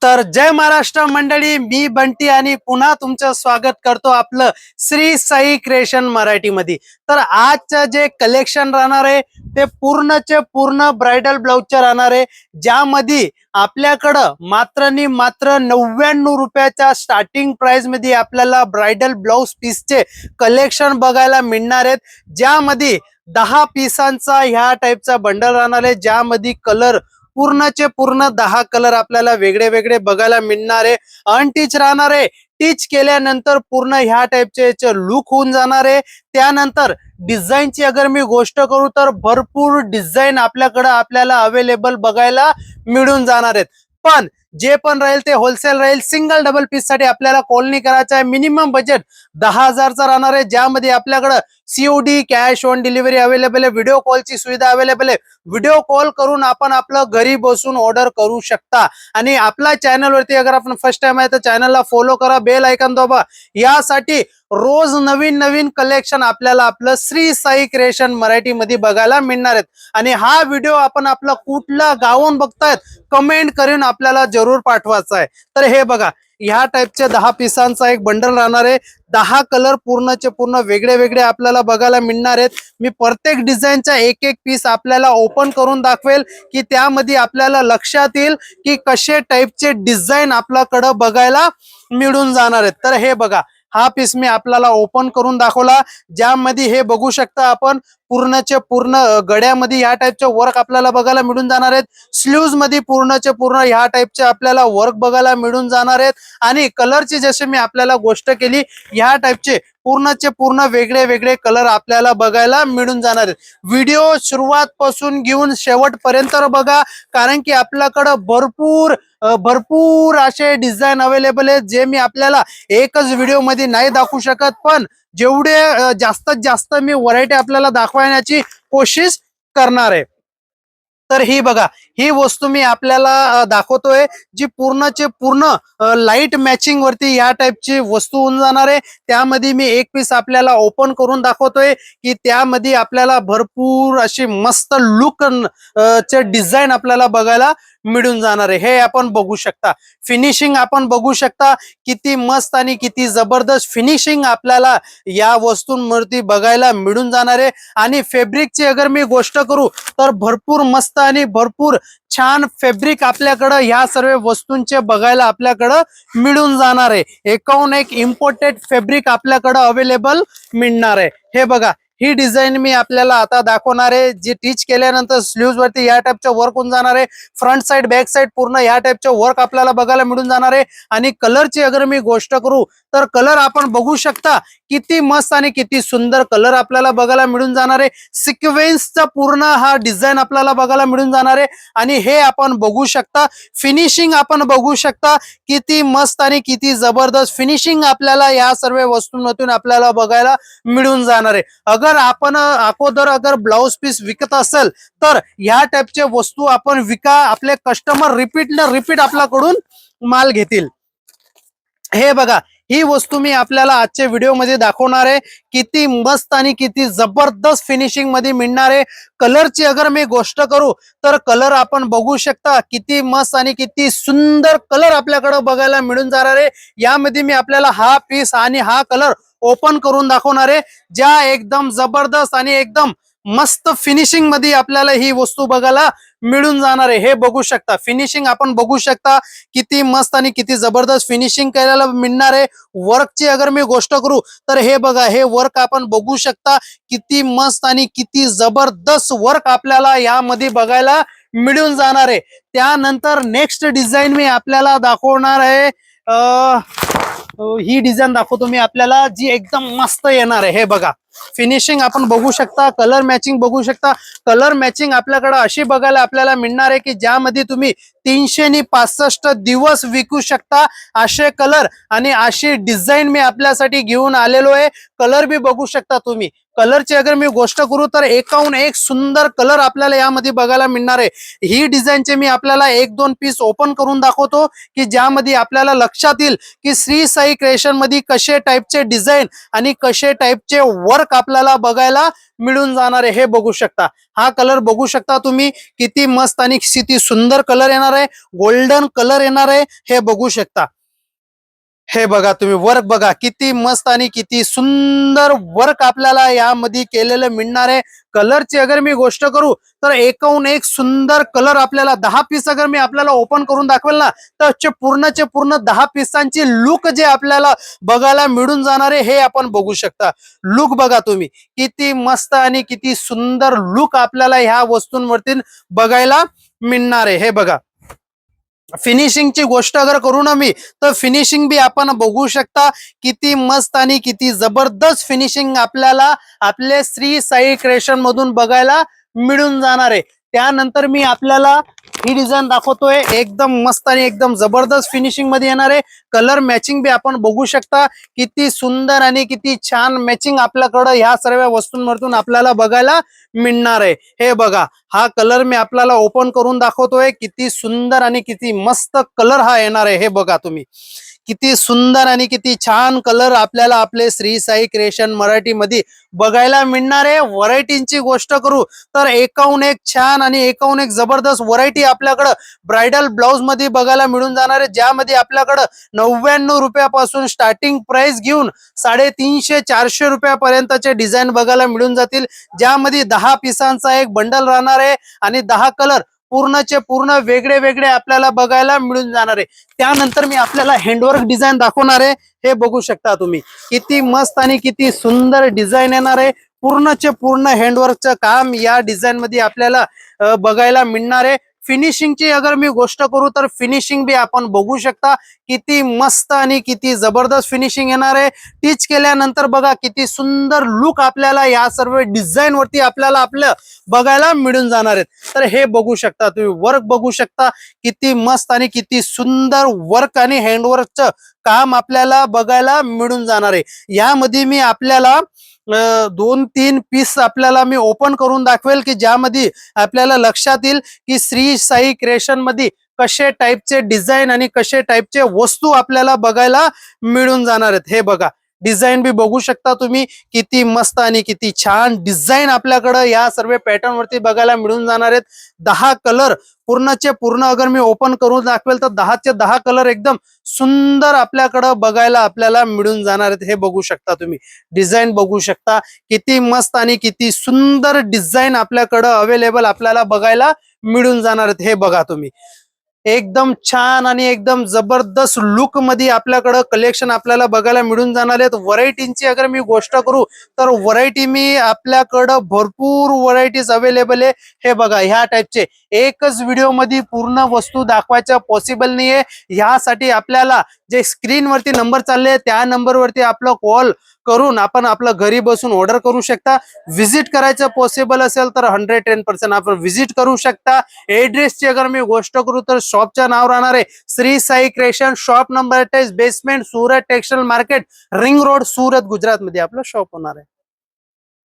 तर जय महाराष्ट्र मंडळी, मी बंटी आणि पुन्हा तुमचं स्वागत करतो आपलं श्री साई क्रिएशन मराठी मध्ये। तर आजचं जे कलेक्शन राहणार आहे ते पूर्णचे पूर्ण ब्राइडल ब्लाउजचे राहणार आहे, ज्यामध्ये आपल्याकडं मात्र नि मात्र 99 रुपयाच्या स्टार्टिंग प्राइस मध्ये आपल्याला ब्राइडल ब्लाउज पीसचे कलेक्शन बघायला मिळणार आहेत, ज्यामध्ये 10 पीसांचा ह्या टाइपचा बंडल राहणार आहे, ज्यामध्ये कलर पूर्णचे पूर्ण 10 कलर आपल्याला वेगळे वेगळे बघायला मिळणार आहे। अनटीच राहणार आहे, टीच केल्यानंतर पूर्ण ह्या टाइपचे लुक होऊन जाणार आहे। त्यानंतर डिझाईनची अगर मी गोष्ट करू तर भरपूर डिझाईन आपल्याकडे आपल्याला अवेलेबल बघायला मिळून जाणार आहेत। पण जे पण राहील ते होलसेल राहील। सिंगल डबल पीस साठी आपल्याला कॉल नाही करायचा आहे। मिनिमम बजेट 10,000 चा राहणार आहे, ज्यामध्ये आपल्याकडे COD cash on delivery available आहे, व्हिडिओ कॉलची सुविधा अवेलेबल आहे। व्हिडिओ कॉल करून आपण आपलं घरी बसून ऑर्डर करू शकता। आणि आपल्या चॅनल वरती अगर आपण फर्स्ट टाइम आहे तर चॅनलला फॉलो करा, बेल आयकॉन दाबा, यासाठी रोज नवीन नवीन कलेक्शन आपल्याला आपलं श्री साई क्रिएशन मराठी मध्ये बघायला मिळणार आहेत। आणि हा व्हिडिओ आपण आपला कुठला गावून बघतायत कमेंट करून आपल्याला जरूर पाठवायचा आहे। तर हे बघा, ह्या टाइपचे 10 पीसांचा एक बंडल राहणार आहे। 10 कलर पूर्णचे पूर्ण वेगळे वेगळे आपल्याला बघायला मिळणार आहेत। मी प्रत्येक डिझाईनचा एक एक पीस आपल्याला ओपन करून दाखवेल, की त्यामध्ये आपल्याला लक्षात येईल की कसे टाइपचे डिझाईन आपल्याकडे बघायला मिळून जाणार आहेत। तर हे बघा, हा पीस मी आपल्याला ओपन करून दाखवला, ज्यामध्ये हे बघू शकता आपण पूर्णचे पूर्ण गड्यामध्ये ह्या टाइपचे वर्क आपल्याला बघायला मिळून जाणार आहेत। स्लीव्स मध्ये पूर्णचे पूर्ण ह्या टाइपचे आपल्याला वर्क बघायला मिळून जाणार आहेत। आणि कलरची जसे मी आपल्याला गोष्ट केली, ह्या टाइपचे पूर्णचे पूर्ण वेगळे वेगळे कलर आपल्याला बघायला मिळून जाणार आहेत। व्हिडिओ सुरुवात पासून घेऊन शेवटपर्यंत बघा, कारण की आपल्याकडे भरपूर असे डिझाईन अवेलेबल आहेत, जे मी आपल्याला एकच व्हिडिओ मध्ये नाही दाखवू शकत, पण जेवढे जास्तीत जास्त मी व्हरायटी आपल्याला दाखवण्याची कोशिश करणार आहे। तर ही बघा, ही वस्तू मी आपल्याला दाखवतोय, जी पूर्णचे पूर्ण लाईट मॅचिंग वरती या टाइपची वस्तू होऊन जाणार आहे। त्यामध्ये मी एक पीस आपल्याला ओपन करून दाखवतोय, की त्यामध्ये आपल्याला भरपूर अशी मस्त लुक चे डिझाईन आपल्याला बघायला मिळून जाणार आहे। हे आपण बघू शकता, फिनिशिंग आपण बघू शकता, किती मस्त आणि किती जबरदस्त फिनिशिंग आपल्याला या वस्तूंवरती बघायला मिळून जाणार आहे। आणि फॅब्रिकची अगर मी गोष्ट करू तर भरपूर मस्त आणि भरपूर छान फॅब्रिक आपल्याकडे ह्या सर्व वस्तूंचे बघायला आपल्याकडे मिळून जाणार आहे। एकाहून एक इम्पोर्टेड फॅब्रिक आपल्याकडे अवेलेबल मिळणार आहे। हे बघा, ही डिझाईन मी आपल्याला आता दाखवणार आहे, जी टीच केल्यानंतर स्लीव्स वरती या टाइपचे वर्क होऊन जाणार आहे। फ्रंट साइड बॅक साइड पूर्ण या टाइपचे वर्क आपल्याला बघायला मिळून जाणार आहे। आणि कलरची अगर मी गोष्ट करू तर कलर आपण बघू शकता, किती मस्त आणि किती सुंदर कलर आपल्याला बघायला मिळून जाणार आहे। सिक्वेन्सचा पूर्ण हा डिझाईन आपल्याला बघायला मिळून जाणार आहे। आणि हे आपण बघू शकता, फिनिशिंग आपण बघू शकता, किती मस्त आणि किती जबरदस्त फिनिशिंग आपल्याला या सर्व वस्तूंमधून आपल्याला बघायला मिळून जाणार आहे। अगर आपण अगोदर ब्लाउज पीस विकत असेल तर ह्या टाइपचे वस्तू आपण विका, आपले कस्टमर रिपीट आपल्याकडून माल घेतील। हे बघा, ही वस्तू मी आपल्याला आजच्या व्हिडिओ मध्ये दाखवणार आहे, किती मस्त आणि किती जबरदस्त फिनिशिंग मध्ये मिळणार आहे। कलरची अगर मी गोष्ट करू तर कलर आपण बघू शकता, किती मस्त आणि किती सुंदर कलर आपल्याकडे बघायला मिळून जाणार आहे। यामध्ये मी आपल्याला हा पीस आणि हा कलर ओपन करून दाखवणार आहे, ज्या एकदम जबरदस्त आणि एकदम मस्त फिनिशिंग मध्ये आपल्याला ही वस्तू बघायला मिळून जाणार आहे। हे बघू शकता, फिनिशिंग आपण बघू शकता, किती मस्त आणि किती जबरदस्त फिनिशिंग करायला मिळणार आहे। वर्कची अगर मी गोष्ट करू तर हे बघा, हे वर्क आपण बघू शकता, किती मस्त आणि किती जबरदस्त वर्क आपल्याला यामध्ये बघायला मिळून जाणार आहे। त्यानंतर नेक्स्ट डिझाईन मी आपल्याला दाखवणार आहे, ही डिझाईन दाखवतो मी आपल्याला, जी एकदम मस्त येणार आहे। हे बघा, फिनिशिंग आपण बघू शकता, कलर मॅचिंग बघू शकता। कलर मॅचिंग आपल्याकडे अशी बघायला आपल्याला मिळणार आहे, की ज्यामध्ये तुम्ही 365 दिवस विकू शकता असे कलर आणि अशी डिझाईन मी आपल्यासाठी घेऊन आलेलो आहे। कलर बी बघू शकता तुम्ही, कलरची अगर मी गोष्ट करू तर एकाहून एक सुंदर कलर आपल्याला यामध्ये बघायला मिळणार आहे। ही डिझाईनचे मी आपल्याला एक दोन पीस ओपन करून दाखवतो की ज्यामध्ये आपल्याला लक्षात येईल की श्री साई क्रिएशन मध्ये कसे टाईपचे डिझाईन आणि कसे टाईपचे वर्क आपल्याला बघायला मिळून जाणार आहे। हे बघू शकता, हा कलर बघू शकता तुम्ही, किती मस्त आणि किती सुंदर कलर येणार आहे, गोल्डन कलर येणार आहे। हे बघू शकता, हे बघा तुम्ही वर्क बघा, किती मस्त आणि किती सुंदर वर्क आपल्याला यामध्ये केलेलं मिळणार आहे। कलरची अगर मी गोष्ट करू तर एकाहून एक सुंदर कलर आपल्याला 10 पीस अगर मी आपल्याला ओपन करून दाखवेल ना तर पूर्णचे पूर्ण 10 पीसांची लुक जे आपल्याला बघायला मिळून जाणार आहे हे आपण बघू शकता। लुक बघा तुम्ही, किती मस्त आणि किती सुंदर लुक आपल्याला ह्या वस्तूंवरती बघायला मिळणार आहे। हे बघा, फिनिशिंगची गोष्ट अगर करू ना मी तर फिनिशिंग बी आपण बघू शकता, किती मस्त आणि किती जबरदस्त फिनिशिंग आपल्याला आपले श्री साई क्रिएशन मधून बघायला मिळून जाणार आहे। त्यानंतर मी आपल्याला ही डिझाईन दाखवतोय, एकदम मस्त आणि एकदम जबरदस्त फिनिशिंग मध्ये येणार आहे। कलर मॅचिंग बी आपण बघू शकता, किती सुंदर आणि किती छान मॅचिंग आपल्याकडे ह्या सर्व वस्तूंमधून आपल्याला बघायला मिळणार आहे। हे बघा, हा कलर मी आपल्याला ओपन करून दाखवतोय, किती सुंदर आणि किती मस्त कलर हा येणार आहे। हे बघा तुम्ही, किती सुंदर आणि किती छान कलर आपल्याला आपले श्री साई क्रिएशन मराठी मध्ये बघायला मिळणार आहे। व्हरायटींची गोष्ट करू तर एकाहून एक छान आणि एकाहून एक जबरदस्त व्हरायटी आपल्याकडे ब्राइडल ब्लाउज मध्ये बघायला मिळून जाणार आहे, ज्यामध्ये आपल्याकडे 99 रुपयापासून स्टार्टिंग प्राइस घेऊन 350-400 रुपयापर्यंतचे डिझाईन बघायला मिळून जातील, ज्यामध्ये 10 पिसांचा एक बंडल राहणार आहे आणि 10 कलर पूर्णचे पूर्ण वेगळे वेगळे आपल्याला बघायला मिळून जाणार आहे। त्यानंतर मी आपल्याला हँडवर्क डिझाईन दाखवणार आहे, हे बघू शकता तुम्ही, किती मस्त आणि किती सुंदर डिझाईन येणार आहे। पूर्णचे पूर्ण हँडवर्कचं काम या डिझाईन मध्ये आपल्याला बघायला मिळणार आहे। फिनिशिंगची अगर मी गोष्ट करू तर फिनिशिंग बी आपण बघू शकता, किती मस्त आणि किती जबरदस्त फिनिशिंग येणार आहे। टीच केल्यानंतर बघा किती सुंदर लुक आपल्याला या सर्व डिझाईन वरती आपल्याला आपलं बघायला मिळून जाणार आहेत। तर हे बघू शकता तुम्ही, वर्क बघू शकता, किती मस्त आणि किती सुंदर वर्क आणि हँडवर्कचं काम आपल्याला बघायला मिळून जाणार आहे। यामध्ये मी आपल्याला 2-3 पीस आपल्याला मी ओपन करून दाखवेल की ज्यामध्ये आपल्याला लक्षात येईल की श्री साई क्रिएशन मध्ये कसे टाईपचे डिझाईन आणि कसे टाईपचे वस्तू आपल्याला बघायला मिळून जाणार आहेत। हे बघा, डिझाईन बी बघू शकता तुम्ही, किती मस्त आणि किती छान डिझाईन आपल्याकडे या सर्व पॅटर्न वरती बघायला मिळून जाणार आहेत। 10 कलर पूर्णचे पूर्ण अगर मी ओपन करून दाखवेल तर 10चे 10 कलर एकदम सुंदर आपल्याकडे बघायला आपल्याला मिळून जाणार आहेत। हे बघू शकता तुम्ही, डिझाईन बघू शकता, किती मस्त आणि किती सुंदर डिझाईन आपल्याकडे अवेलेबल आपल्याला बघायला मिळून जाणार आहेत। हे बघा तुम्ही, एकदम छान आणि एकदम जबरदस्त लुक मध्ये आपल्याकडे कलेक्शन आपल्याला बघायला मिळून जाणार आहेत। व्हरायटींची अगर मी गोष्ट करू तर व्हरायटी मी आपल्याकडे भरपूर व्हरायटीज अवेलेबल आहे। हे बघा, ह्या टाईपचे एकच व्हिडिओ मध्ये पूर्ण वस्तू दाखवायचं पॉसिबल नाहीये, ह्यासाठी आपल्याला जे स्क्रीन वरती नंबर चालले त्या नंबर वरती आपला कॉल करून आपण आपलं घरी बसून ऑर्डर करू शकता। विजिट करायचं पॉसिबल असेल तर 110% आपण विजिट करू शकता। एड्रेसची अगर मी गोष्ट करू तर शॉपचं नाव राहणार आहे Shri Sai creation, shop number 28, basement, Surat textile market, ring road, Surat, Gujarat मध्ये आपलं शॉप होणार आहे।